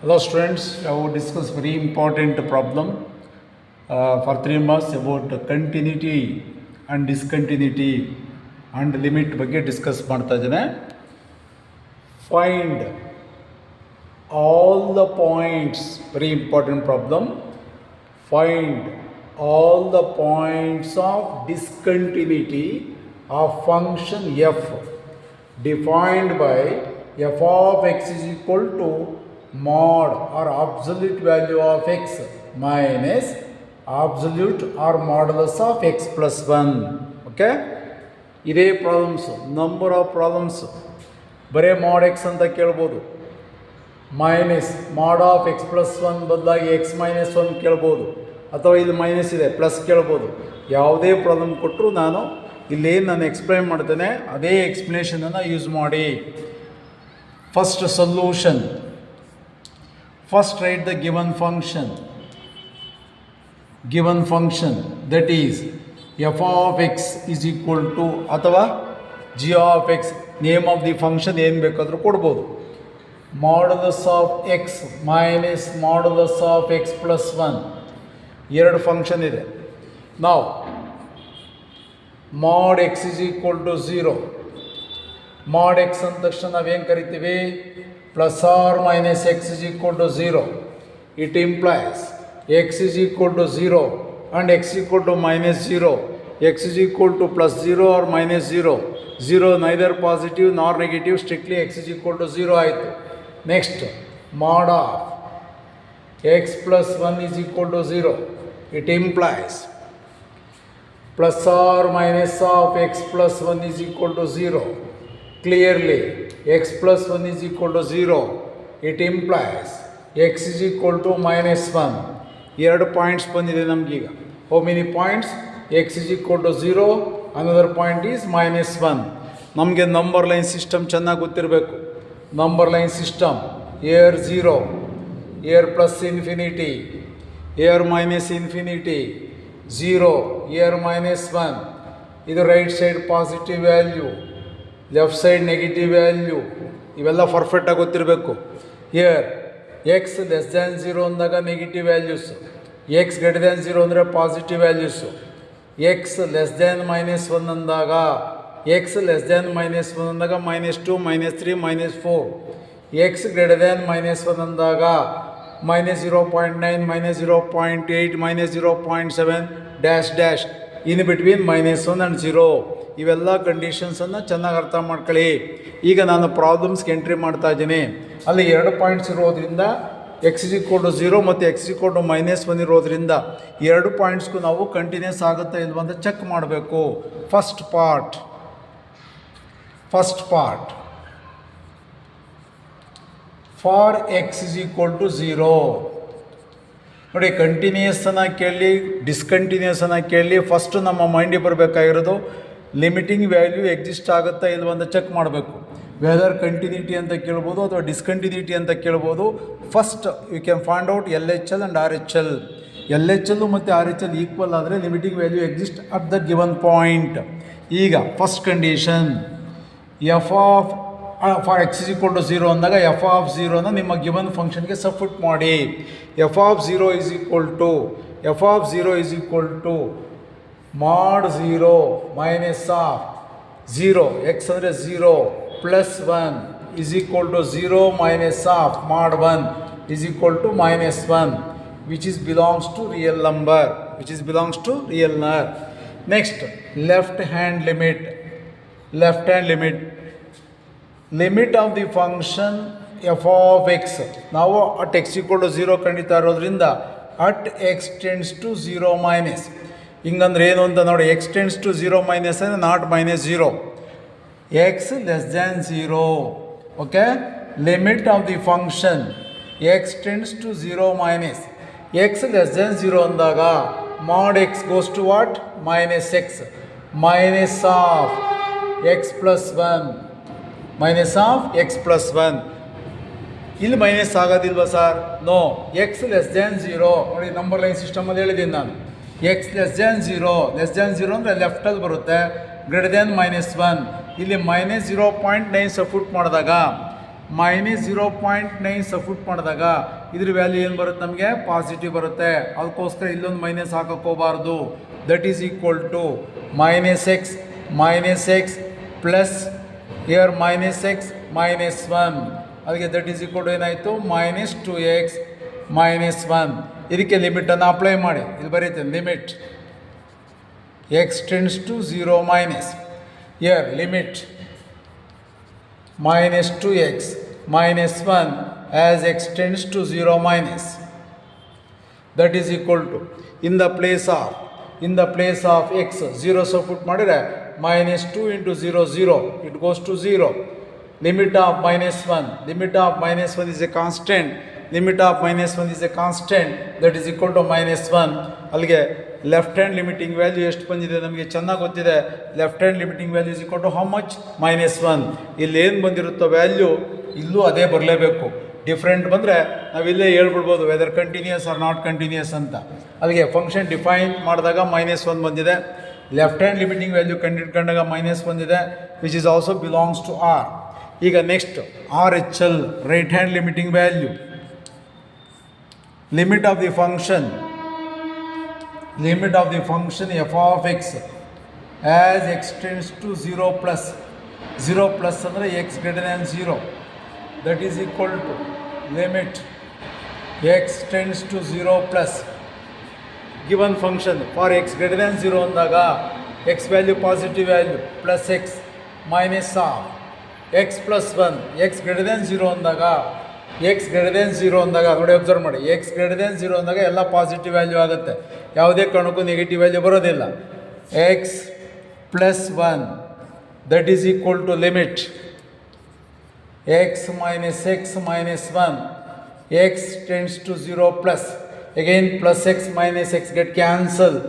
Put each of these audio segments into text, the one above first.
Hello students, I will discuss very important problem for 3 marks about continuity and discontinuity and limit ಬಗ್ಗೆ discuss ಮಾಡ್ತಾ ಇದ್ದೇನೆ. Find all the points, very important problem. Find all the points of discontinuity of function f defined by f of x is equal to mod or absolute value of x minus absolute or modulus of x plus 1. Okay, ಇದೇ problems, number of problems. ಬರೇ mod x ಅಂತ ಕೇಳ್ಬೋದು, minus ಮಾಡ್ of X plus 1 ಬದಲಾಗಿ X minus 1 ಕೇಳ್ಬೋದು, ಅಥವಾ ಇಲ್ಲಿ minus ಇದೆ ಪ್ಲಸ್ ಕೇಳ್ಬೋದು. ಯಾವುದೇ ಪ್ರಾಬ್ಲಮ್ ಕೊಟ್ಟರು ನಾನು ಇಲ್ಲೇನು ನಾನು ಎಕ್ಸ್ಪ್ಲೈನ್ ಮಾಡ್ತೇನೆ ಅದೇ ಎಕ್ಸ್ಪ್ಲನೇಷನನ್ನು ಯೂಸ್ ಮಾಡಿ. First solution. First write the given function that is f of x is equal to ಅಥವಾ g of x, name of the function ಏನು ಬೇಕಾದರೂ ಕೊಡ್ಬೋದು. Modulus of X minus modulus of X plus 1, ಎರಡು function ಇದೆ. ನಾವು mod x is equal to 0. Mod x ಅಂದ ತಕ್ಷಣ ನಾವೇನು ಕರಿತೀವಿ? plus or minus x is equal to 0. It implies x is equal to 0 and x equal to minus 0. X is equal to plus 0 or minus 0. 0 neither positive nor negative, strictly x is equal to 0 ಆಯಿತು. Next, mod of x plus 1 is equal to 0. It implies plus or minus of x plus 1 is equal to 0. Clearly x plus 1 is equal to 0. It implies x is equal to minus 1. ಎರಡು points ಬಂದಿದೆ ನಮಗೀಗ. How many points? x is equal to 0, another point is minus 1. ನಮಗೆ number line system ಚೆನ್ನಾಗಿ ಗೊತ್ತಿರಬೇಕು. Number line system, air 0, air plus infinity, air minus infinity, 0, air minus 1. ಇದು right side positive value, left side negative value, ಇವೆಲ್ಲ ಪರ್ಫೆಕ್ಟಾಗಿ ಗೊತ್ತಿರಬೇಕು. Here X less than 0 ಅಂದಾಗ negative values, X greater than 0 ಅಂದರೆ positive values. X less than minus 1 ಅಂದಾಗ, X less than minus 1 ಅಂದಾಗ -2, -3, -4. X greater than minus 1 ಅಂದಾಗ -0.9, -0.8, -0.7 dash dash in between -1 and 0. ಇವೆಲ್ಲ ಕಂಡೀಷನ್ಸನ್ನು ಚೆನ್ನಾಗಿ ಅರ್ಥ ಮಾಡ್ಕೊಳ್ಳಿ. ಈಗ ನಾನು ಪ್ರಾಬ್ಲಮ್ಸ್ಗೆ ಎಂಟ್ರಿ ಮಾಡ್ತಾ ಇದ್ದೀನಿ. ಅಲ್ಲಿ ಎರಡು ಪಾಯಿಂಟ್ಸ್ ಇರೋದ್ರಿಂದ ಎಕ್ಸ್ ಇಸ್ ಈಕ್ವಲ್ ಟು 0 ಮತ್ತು ಎಕ್ಸ್ ಇಸ್ ಈಕ್ವಲ್ ಟು -1 ಇರೋದ್ರಿಂದ ಎರಡು ಪಾಯಿಂಟ್ಸ್ಗೂ ನಾವು ಕಂಟಿನ್ಯೂಸ್ ಆಗುತ್ತಾ ಇಲ್ವ ಅಂತ ಚೆಕ್ ಮಾಡಬೇಕು. First part for X is equal to 0. ನೋಡಿ, ಕಂಟಿನ್ಯೂಸನ್ನು ಕೇಳಿ ಡಿಸ್ಕಂಟಿನ್ಯೂಸನ್ನು ಕೇಳಿ ಫಸ್ಟು ನಮ್ಮ ಮೈಂಡಿಗೆ ಬರಬೇಕಾಗಿರೋದು ಲಿಮಿಟಿಂಗ್ ವ್ಯಾಲ್ಯೂ ಎಕ್ಸಿಸ್ಟ್ ಆಗುತ್ತಾ ಇಲ್ವ ಅಂತ ಚೆಕ್ ಮಾಡಬೇಕು. ವೆದರ್ ಕಂಟಿನ್ಯೂಟಿ ಅಂತ ಕೇಳ್ಬೋದು ಅಥವಾ ಡಿಸ್ಕಂಟಿನ್ಯೂಟಿ ಅಂತ ಕೇಳ್ಬೋದು. First you can find out LHL and RHL. LHL ಮತ್ತು RHL ಈಕ್ವಲ್ ಆದರೆ limiting value exist at the given point. ಈಗ first condition, F of for X is equal to 0 ಅಂದಾಗ ಎಫ್ ಆಫ್ 0ನ ನಿಮ್ಮ ಗಿವನ್ ಫಂಕ್ಷನ್ಗೆ substitute ಮಾಡಿ. F of 0 is equal to mod 0 minus of 0, x ಅಂದರೆ 0 plus 1 is equal to 0 minus of mod 1 is equal to -1, which belongs to real number. Next, left hand limit of the function f of x. ನಾವು at x equal to 0 ಕಂಡಿತಾ ಇರೋದ್ರಿಂದ at x tends to 0 minus. ಹಿಂಗಂದ್ರೆ ಏನು ಅಂತ ನೋಡಿ, X tends to 0 minus ಅಂದರೆ not -0, X less than 0. Okay, limit of the function X tends to 0 minus, X less than 0 ಅಂದಾಗ mod X goes to what? -x, minus of X plus 1. ಇಲ್ಲಿ minus ಆಗೋದಿಲ್ವ sir? No, X less than 0. ನೋಡಿ, number line ಸಿಸ್ಟಮಲ್ಲಿ ಹೇಳಿದ್ದೀನಿ ನಾನು. X less than 0 ಅಂದರೆ ಲೆಫ್ಟಲ್ಲಿ ಬರುತ್ತೆ, greater than -1. ಇಲ್ಲಿ -0.9 substitute ಮಾಡಿದಾಗ -0.9 ಸಬ್ಸ್ಟಿಟ್ಯೂಟ್ ಮಾಡಿದಾಗ ಇದ್ರ ವ್ಯಾಲ್ಯೂ ಏನು ಬರುತ್ತೆ ನಮಗೆ ಪಾಸಿಟಿವ್ ಬರುತ್ತೆ. ಅದಕ್ಕೋಸ್ಕರ ಇಲ್ಲೊಂದು ಮೈನಸ್ ಹಾಕಕ್ಕೆ ಹೋಗಬಾರ್ದು. That is equal to -x plus here -x -1 ಅದಕ್ಕೆ ದಟ್ ಈಸ್ ಈಕ್ವಲ್ ಟು ಏನಾಯಿತು -2x -1. ಇದಕ್ಕೆ ಲಿಮಿಟನ್ನು ಅಪ್ಲೈ ಮಾಡಿ. ಇದು ಬರೀತೇನೆ limit x tends to 0 minus. Here limit -2x -1 as x tends to 0 minus. That is equal to in the place of x 0 substitute ಮಾಡಿದ್ರೆ -2 into 0 0 it goes to 0. Limit of -1 is a constant. Limit of -1 is a constant. That is equal to -1. ಅಲ್ಲಿಗೆ left hand limiting value ಎಷ್ಟು ಬಂದಿದೆ ನಮಗೆ ಚೆನ್ನಾಗಿ ಗೊತ್ತಿದೆ. Left hand limiting value is equal to how much -1. ಇಲ್ಲಿ ಏನು ಬಂದಿರುತ್ತೋ value ಇಲ್ಲೂ ಅದೇ ಬರಲೇಬೇಕು. ಡಿಫ್ರೆಂಟ್ ಬಂದರೆ ನಾವಿಲ್ಲೇ ಹೇಳ್ಬಿಡ್ಬೋದು whether continuous or not continuous ಅಂತ. ಅಲ್ಲಿಗೆ ಫಂಕ್ಷನ್ ಡಿಫೈನ್ ಮಾಡಿದಾಗ -1 ಬಂದಿದೆ. ಲೆಫ್ಟ್ ಹ್ಯಾಂಡ್ ಲಿಮಿಟಿಂಗ್ ವ್ಯಾಲ್ಯೂ ಕಂಡಿಡ್ಕೊಂಡಾಗ -1 ಬಂದಿದೆ which is also belongs to R. ಈಗ next RHL right hand limiting value. Limit of the function f of x as x tends to 0 plus ಅಂದರೆ x greater than 0. That is equal to limit x tends to 0 plus given function for x greater than 0 ಅಂದಾಗ x value positive value plus x minus of x plus 1 x greater than 0 ಅಂದಾಗ ನೋಡಿ observe ಮಾಡಿ. x greater than 0 ಅಂದಾಗ ಎಲ್ಲ positive value ಆಗುತ್ತೆ. ಯಾವುದೇ ಕಾರಣಕ್ಕೂ negative value ಬರೋದಿಲ್ಲ. x plus 1 that is equal to limit x minus 1 x tends to 0 plus again plus x minus x get cancelled.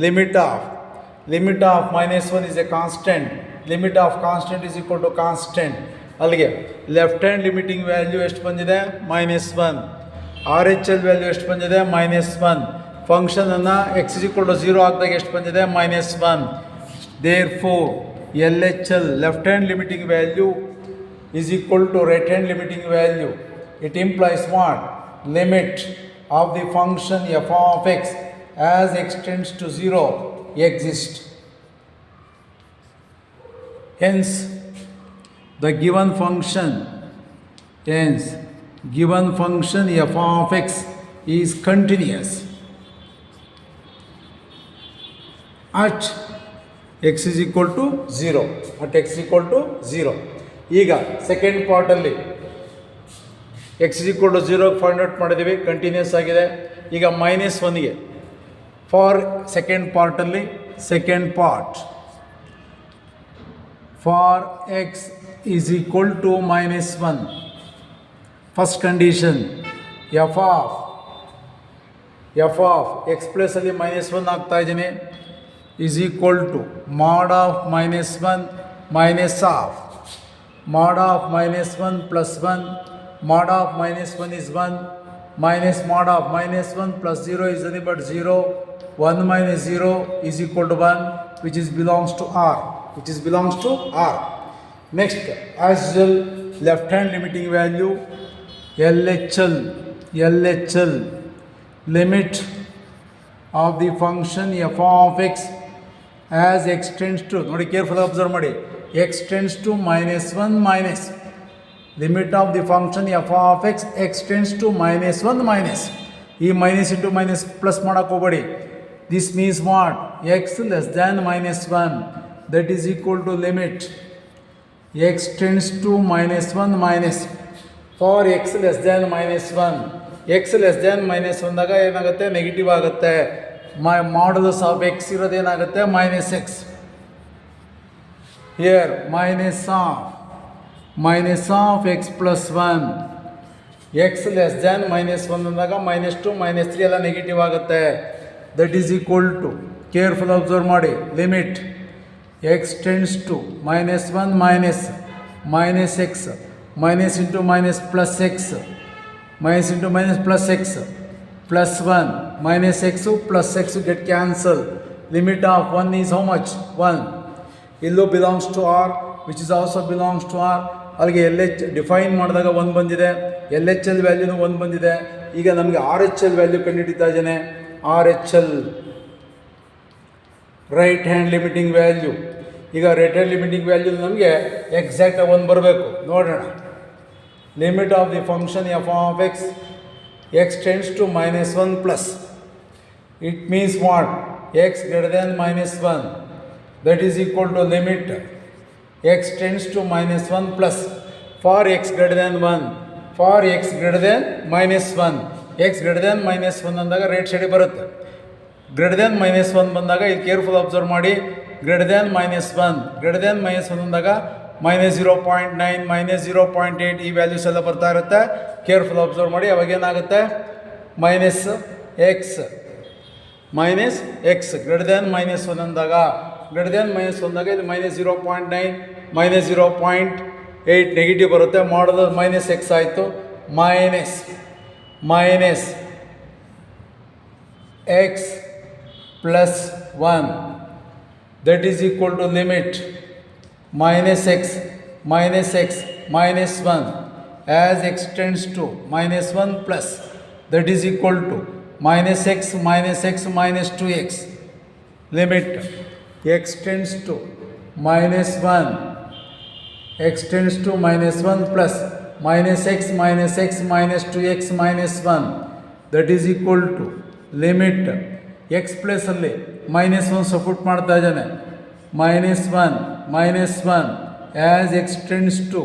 Limit of -1 is a constant. Limit of constant is equal to constant. ಅಲ್ಲಿಗೆ left hand limiting value ಎಷ್ಟು ಬಂದಿದೆ -1. RHL value ಎಷ್ಟು ಬಂದಿದೆ -1. ಫಂಕ್ಷನನ್ನು x = 0 ಹಾಕಿದಾಗ ಎಷ್ಟು ಬಂದಿದೆ -1. Therefore LHL left hand limiting value is equal to right hand limiting value. It implies what? Limit of the function f of x as x tends to 0 exists. Hence the given function f of x is continuous at x is equal to 0. ಈಗ second ಪಾರ್ಟಲ್ಲಿ x is equal to 0 find out ಮಾಡಿದ್ದೀವಿ, continuous ಆಗಿದೆ. ಈಗ -1ಗೆ for second ಪಾರ್ಟಲ್ಲಿ for x is equal to -1 first condition f of x ಪ್ಲೇಸಲ್ಲಿ -1 ಹಾಕ್ತಾ ಇದ್ದೀನಿ is equal to mod of -1 minus of mod of -1 plus 1. Mod of -1 is 1 minus mod of -1 plus 0 is nothing but 0. 1 minus 0 is equal to 1 which belongs to R. Next, as usual, left hand limiting value LHL limit of the function f of x as x tends to, ನೋಡಿ careful observe ಮಾಡಿ, x tends to -1 minus limit of the function f of x tends to -1 minus. ಈ minus into minus plus ಮಾಡಕ್ಕೆ ಹೋಗಬೇಡಿ. This means what? x less than -1 that is equal to limit x tends to -1 minus for x less than -1. x less than -1 ದಾಗ ಏನಾಗುತ್ತೆ? Negative ಆಗುತ್ತೆ. Modulus of x ಇರೋದೇನಾಗುತ್ತೆ? -x. Here minus of x plus 1. x less than -1 ಅಂದಾಗ -2 -3 ಎಲ್ಲ negative ಆಗುತ್ತೆ. That is equal to, careful observe ಮಾಡಿ, limit x tends to -1 minus x minus into minus plus x minus into minus plus x plus 1 minus x plus x get cancelled. Limit of 1 is how much? 1. Illo belongs to R, which is also belongs to R. ಅಲ್ಲಿಗೆ L H define ಮಾಡಿದಾಗ 1 ಬಂದಿದೆ, L H L ವ್ಯಾಲ್ಯೂನು 1 ಬಂದಿದೆ. ಈಗ ನಮಗೆ R H L value ಕಂಡುಹಿಡಿತಾ ಇದ್ದೇನೆ. R H L right hand limiting value. ಈಗ right hand limiting value ನಮಗೆ ಎಕ್ಸಾಕ್ಟಾಗಿ 1 ಬರಬೇಕು. ನೋಡೋಣ. Limit of the function f of x tends to -1 plus. It means what? X greater than -1, that is equal to limit x tends to -1 plus for x greater than 1, for x greater than -1. x greater than -1 ಅಂದಾಗ right side ಬರುತ್ತೆ. Greater than -1 ಬಂದಾಗ ಇಲ್ಲಿ careful observe ಮಾಡಿ. Greater than -1 ಅಂದಾಗ -0.9 -0.8 ಈ values ಎಲ್ಲ ಬರ್ತಾ ಇರುತ್ತೆ. ಕೇರ್ಫುಲ್ ಅಬ್ಸರ್ವ್ ಮಾಡಿ. ಅವಾಗ ಏನಾಗುತ್ತೆ? -x ಗ್ರೇಟರ್ ದ್ಯಾನ್ -1 ಅಂದಾಗ ಗ್ರೇಟರ್ ದ್ಯಾನ್ -1 ಅಂದಾಗ ಇದು -0.9 -0.8 ನೆಗೆಟಿವ್ ಬರುತ್ತೆ. ಮಾಡೋದು -x ಆಯಿತು. Minus x plus 1 that is equal to limit -x -1 as x tends to -1 plus that is equal to -x -2x. Limit x tends to -1 plus -x -2x -1 that is equal to limit x plus ಅಲ್ಲಿ -1 support ಮಾಡ್ತಾ ಇದ್ದಾನೆ. -1 as x tends to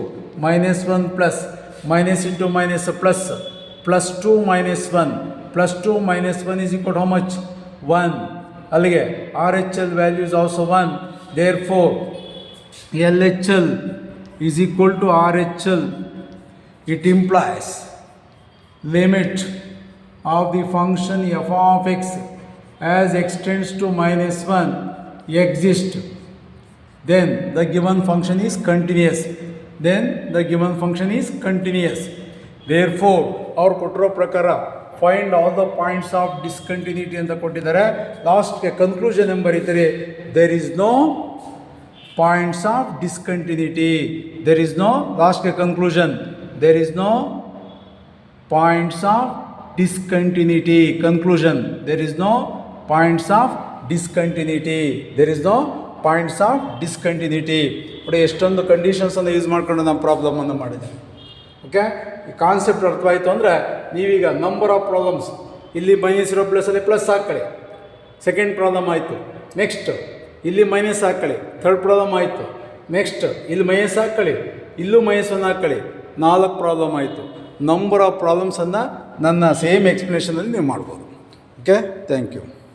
-1 plus minus into minus plus +2 -1 +2 -1 is equal to how much? 1. ಅಲ್ಲಿಗೆ RHL value is also 1. Therefore LHL is equal to RHL. It implies limit of the function f of x as x tends to -1 exist, then the given function is continuous. Therefore ಅವ್ರು ಕೊಟ್ಟಿರೋ ಪ್ರಕಾರ find all the points of discontinuity ಅಂತ ಕೊಟ್ಟಿದ್ದಾರೆ. ಲಾಸ್ಟ್ಗೆ conclusion ಏನು ಬರೀತಾರೆ? There is no points of discontinuity. ಲಾಸ್ಟ್ಗೆ conclusion there is no points of discontinuity. ನೋಡಿ, ಎಷ್ಟೊಂದು ಕಂಡೀಷನ್ಸನ್ನು ಯೂಸ್ ಮಾಡ್ಕೊಂಡು ನಾವು ಪ್ರಾಬ್ಲಮನ್ನು ಮಾಡಿದ್ದೇವೆ. ಓಕೆ, ಈ ಕಾನ್ಸೆಪ್ಟ್ ಅರ್ಥವಾಯಿತು ಅಂದರೆ ನೀವೀಗ ನಂಬರ್ ಆಫ್ ಪ್ರಾಬ್ಲಮ್ಸ್ ಇಲ್ಲಿ -0 ಪ್ಲಸಲ್ಲಿ ಪ್ಲಸ್ ಹಾಕ್ಕೊಳ್ಳಿ, ಸೆಕೆಂಡ್ ಪ್ರಾಬ್ಲಮ್ ಆಯಿತು. ನೆಕ್ಸ್ಟ್ ಇಲ್ಲಿ ಮೈನಸ್ ಹಾಕ್ಕೊಳ್ಳಿ, ಥರ್ಡ್ ಪ್ರಾಬ್ಲಮ್ ಆಯಿತು. ನೆಕ್ಸ್ಟ್ ಇಲ್ಲಿ ಮೈನಸ್ ಹಾಕ್ಕೊಳ್ಳಿ, ಇಲ್ಲೂ -1 ಹಾಕ್ಕೊಳ್ಳಿ, 4 ಪ್ರಾಬ್ಲಮ್ ಆಯಿತು. ನಂಬರ್ ಆಫ್ ಪ್ರಾಬ್ಲಮ್ಸನ್ನು ನನ್ನ ಸೇಮ್ ಎಕ್ಸ್ಪ್ಲನೇಷನಲ್ಲಿ ನೀವು ಮಾಡ್ಬೋದು. Okay, thank you.